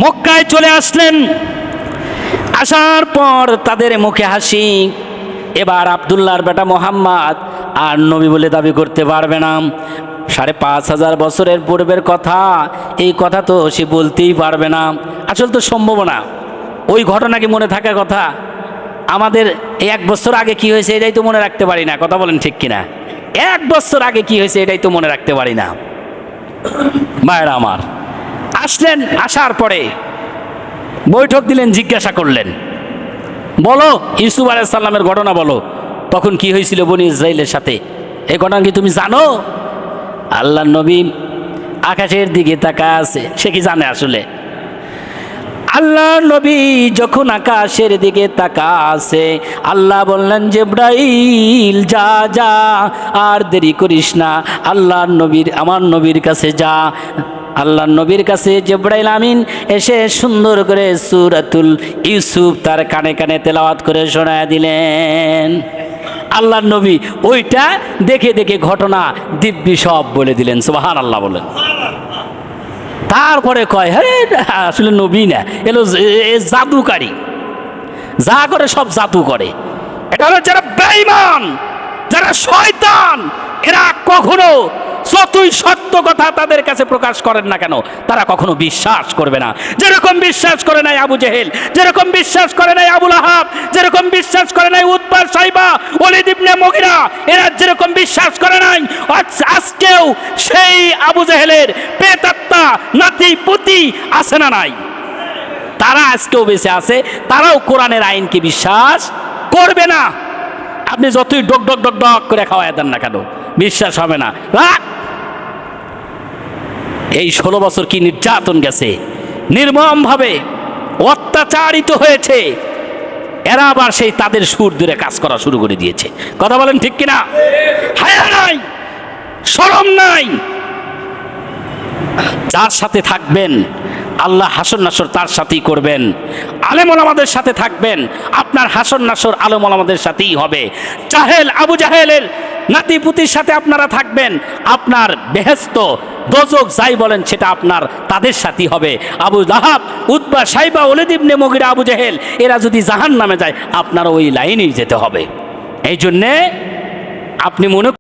মক্কায় চলে আসলেন। আসার পর তাদের মুখে হাসি। এবার আব্দুল্লাহর বেটা মোহাম্মদ আর নবী বলে দাবি করতে পারবে না। ৫,৫০০ বছরের পূর্বের কথা, এই কথা তো সে বলতেই পারবে না। আসলে তো সম্ভব না। ওই ঘটনা কি মনে থাকার কথা? আমাদের ১ বছর আগে কি হয়েছে এটাই তো মনে রাখতে পারি না। কথা বলেন ঠিক কিনা? ১ বছর আগে কি হয়েছে এটাই তো মনে রাখতে পারি না। মায়েরা আমার, আসলেন। আসার পরে বৈঠক দিলেন, জিজ্ঞাসা করলেন, বলো ইউসুফ আলাইহিস সালামের ঘটনা বলো, তখন কি হয়েছিল বনি ইসরাইলের সাথে, এই ঘটনা কি তুমি জানো? আল্লাহর নবী আকাশের দিকে তাকা আছে, সে কি জানে আসলে? আল্লাহর নবী যখন আকাশের দিকে তাকা আছে, আল্লাহ বললেন জিবরাইল যা যা, আর দেরি করিস না, আল্লাহর নবীর আমার নবীর কাছে যা। আল্লাহর নবীর কাছে জিবরাইল আমিন এসে সুন্দর করে সূরাতুল ইউসুফ তার কানে কানে তেলাওয়াত করে শোনায় দিলেন। আল্লাহর নবী ওইটা দেখে দেখে ঘটনা দিব্যি সব বলে দিলেন। সুবহানাল্লাহ বলেন। তারপরে কয়, হ্যাঁ আসলে নবী না, এলো জাদুকারী, যা করে সব জাদু করে। এটা হলো যারা বেঈমান, যারা শয়তান, এরা কখনো যতই সত্য কথা তাদের কাছে প্রকাশ করেন না কেন, তারা কখনো বিশ্বাস করবে না। যেরকম বিশ্বাস করে নাই আবু জেহেল, যেরকম বিশ্বাস করে নাই আবু লাহাব, যেরকম বিশ্বাস করে নাই উতবা সাইবা ওলীদ ইবনে মুগিরা, এরা যেরকম বিশ্বাস করে নাই, আজকেও সেই আবু জেহেলের প্রেতাত্মা নাতি পুতি আছে না নাই? তারা আজকেও বেঁচে আছে, তারাও কোরআনের আইনকে বিশ্বাস করবে না। আপনি যতই ডক ডক ডক ডক করে খাওয়াই দেন না কেন, বিশ্বাস হবে না। এই 16 বছর কি নির্যাতন গেছে, নির্মমভাবে অত্যাচারিত হয়েছে। এরা আবার সেই তাদের সুর ধরে কাজ করা শুরু করে দিয়েছে। কথা বলেন ঠিক কিনা? হায়া নাই, শরম নাই। যার সাথে থাকবেন আল্লাহ হাসর নাসর তার সাথেই করবেন। আলেম ওলামাদের সাথে থাকবেন, আপনার হাসর নাসর আলেম ওলামাদের সাথেই হবে। জাহেল আবু জাহেলের নাতিপুতির সাথে আপনারা থাকবেন, আপনার বেহেশত দোজখ যাই বলেন সেটা আপনার তাদের সাথেই হবে। আবু লাহাব উতবা সাইবা ওলীদ ইবনে মুগিরা আবু জাহেল এরা যদি জাহান্নামে যায়, আপনার ওই লাইনেই যেতে হবে। এই জন্যে আপনি মনে